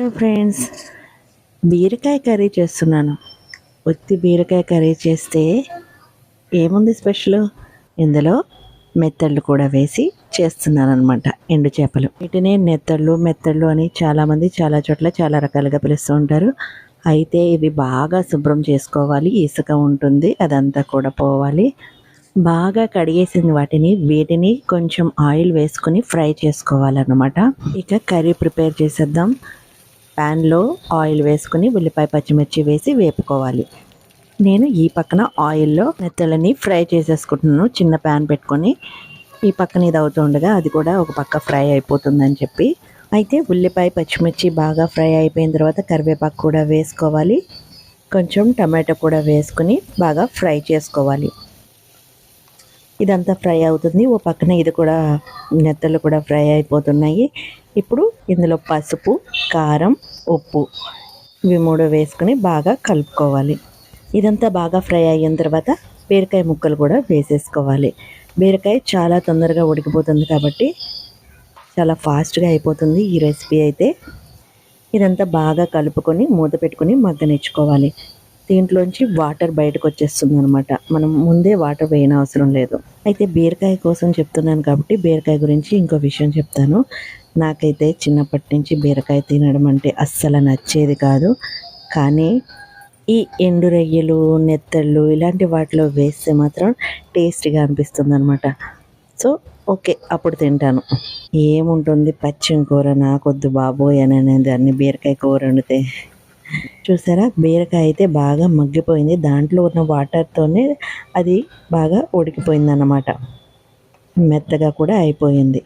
Hello friends, బీరకాయ curry చేస్తున్నాను. ఉత్తి బీరకాయ కర్రీ చేస్తే ఏముంది స్పెషల్? ఇందులో మెత్తళ్ళు కూడా వేసి చేస్తున్నాను అనమాట. ఎండు చేపలు, వీటినే మెత్తళ్ళు అని చాలామంది చాలా చోట్ల చాలా రకాలుగా పిలుస్తూ ఉంటారు. అయితే ఇవి బాగా శుభ్రం చేసుకోవాలి. ఇసుక ఉంటుంది, అదంతా కూడా పోవాలి. బాగా కడిగేసిన వీటిని కొంచెం ఆయిల్ వేసుకొని ఫ్రై చేసుకోవాలన్నమాట. ఇక కర్రీ ప్రిపేర్ చేసేద్దాం. ప్యాన్లో ఆయిల్ వేసుకుని ఉల్లిపాయ పచ్చిమిర్చి వేసి వేపుకోవాలి. నేను ఈ పక్కన ఆయిల్లో మెత్తలని ఫ్రై చేసేసుకుంటున్నాను. చిన్న ప్యాన్ పెట్టుకొని ఈ పక్కన ఇది అవుతుండగా అది కూడా ఒక పక్క ఫ్రై అయిపోతుందని చెప్పి. అయితే ఉల్లిపాయ పచ్చిమిర్చి బాగా ఫ్రై అయిపోయిన తర్వాత కరివేపాకు కూడా వేసుకోవాలి. కొంచెం టమాటో కూడా వేసుకుని బాగా ఫ్రై చేసుకోవాలి. ఇదంతా ఫ్రై అవుతుంది. ఓ పక్కన ఇది కూడా నెత్తలు కూడా ఫ్రై అయిపోతున్నాయి. ఇప్పుడు ఇందులో పసుపు, కారం, ఉప్పు ఇవి మూడు వేసుకుని బాగా కలుపుకోవాలి. ఇదంతా బాగా ఫ్రై అయిన తర్వాత బీరకాయ ముక్కలు కూడా వేసేసుకోవాలి. బీరకాయ చాలా తొందరగా ఉడికిపోతుంది కాబట్టి చాలా ఫాస్ట్గా అయిపోతుంది ఈ రెసిపీ అయితే. ఇదంతా బాగా కలుపుకొని మూత పెట్టుకొని మగ్గనిచ్చుకోవాలి. దీంట్లోంచి వాటర్ బయటకు వచ్చేస్తుంది అనమాట. మనం ముందే వాటర్ వేయన అవసరం లేదు. అయితే బీరకాయ కోసం చెప్తున్నాను కాబట్టి బీరకాయ గురించి ఇంకో విషయం చెప్తాను. నాకైతే చిన్నప్పటి నుంచి బీరకాయ తినడం అంటే అస్సలు నచ్చేది కాదు. కానీ ఈ ఎండు రొయ్యలు, నెత్తళ్ళు ఇలాంటి వాటిలో వేస్తే మాత్రం టేస్టీగా అనిపిస్తుంది అనమాట. సో ఓకే, అప్పుడు తింటాను. ఏముంటుంది పచ్చిమ కూర నాకొద్దు బాబోయ్ అని అనేది అన్ని బీరకాయ కూర వండితే. చూసారా, బీరకాయ అయితే బాగా మగ్గిపోయింది. దాంట్లో ఉన్న వాటర్తోనే అది బాగా ఉడికిపోయింది అన్నమాట. మెత్తగా కూడా అయిపోయింది.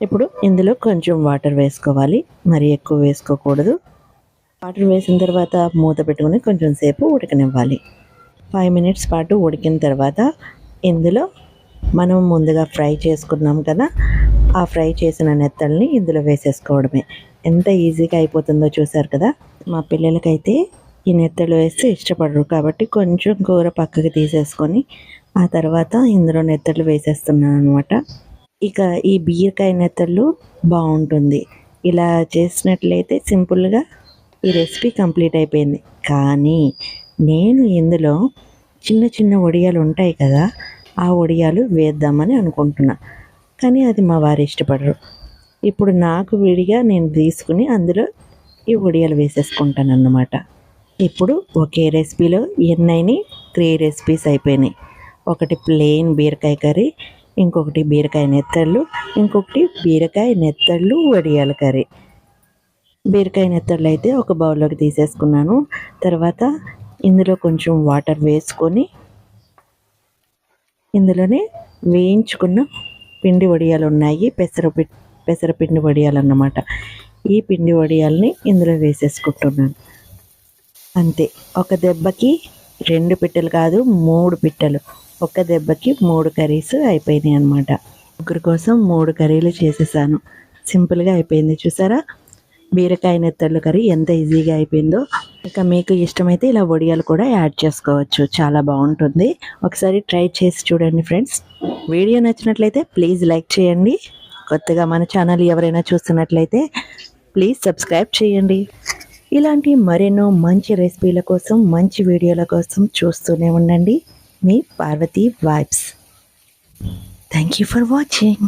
ఇప్పుడు ఇందులో కొంచెం వాటర్ వేసుకోవాలి, మరి ఎక్కువ వేసుకోకూడదు. వాటర్ వేసిన తర్వాత మూత పెట్టుకుని కొంచెం సేపు ఉడకనివ్వాలి. 5 minutes పాటు ఉడికిన తర్వాత ఇందులో మనం ముందుగా ఫ్రై చేసుకున్నాం కదా, ఆ ఫ్రై చేసిన నెత్తల్ని ఇందులో వేసేసుకోవడమే. ఎంత ఈజీగా అయిపోతుందో చూసారు కదా. మా పిల్లలకైతే ఈ నెత్తలు వేస్తే ఇష్టపడరు కాబట్టి కొంచెం కూర పక్కకి తీసేసుకొని ఆ తర్వాత ఇందులో నెత్తలు వేసేస్తున్నాను అనమాట. ఇక ఈ బీరకాయ నెత్తళ్ళు బాగుంటుంది. ఇలా చేసినట్లయితే సింపుల్గా ఈ రెసిపీ కంప్లీట్ అయిపోయింది. కానీ నేను ఇందులో చిన్న చిన్న వడియాలు ఉంటాయి కదా, ఆ వడియాలు వేద్దామని అనుకుంటున్నా. కానీ అది మా వారు ఇష్టపడరు. ఇప్పుడు నాకు విడిగా నేను తీసుకుని అందులో ఈ వడియాలు వేసేసుకుంటాను అన్నమాట. ఇప్పుడు ఒకే రెసిపీలో ఎన్నైనా 3 రెసిపీస్ అయిపోయినాయి. ఒకటి ప్లెయిన్ బీరకాయ కర్రీ, ఇంకొకటి బీరకాయ నెత్తళ్ళు, ఇంకొకటి బీరకాయ నెత్తళ్ళు వడియాల కర్రీ. బీరకాయ నెత్తళ్ళు అయితే ఒక బౌల్లోకి తీసేసుకున్నాను. తర్వాత ఇందులో కొంచెం వాటర్ వేసుకొని ఇందులోనే వేయించుకున్న పిండి వడియాలు ఉన్నాయి, పెసరపిండి వడియాలు అన్నమాట. ఈ పిండి వడియాలని ఇందులో వేసేసుకుంటున్నాను. అంతే, ఒక దెబ్బకి 2 పిట్టలు కాదు 3 పిట్టలు. ఒక దెబ్బకి 3 కర్రీస్ అయిపోయినాయి అన్నమాట. ఒకరి కోసం 3 కర్రీలు చేసేసాను. సింపుల్గా అయిపోయింది. చూసారా, బీరకాయ నెత్తళ్ళు కర్రీ ఎంత ఈజీగా అయిపోయిందో. ఇక మీకు ఇష్టమైతే ఇలా వడియాలు కూడా యాడ్ చేసుకోవచ్చు, చాలా బాగుంటుంది. ఒకసారి ట్రై చేసి చూడండి ఫ్రెండ్స్. వీడియో నచ్చినట్లయితే ప్లీజ్ లైక్ చేయండి. కొత్తగా మన ఛానల్ ఎవరైనా చూస్తున్నట్లయితే ప్లీజ్ సబ్స్క్రైబ్ చేయండి. ఇలాంటి మరెన్నో మంచి రెసిపీల కోసం, మంచి వీడియోల కోసం చూస్తూనే ఉండండి. మీ Parvathi vibes. Thank you for watching.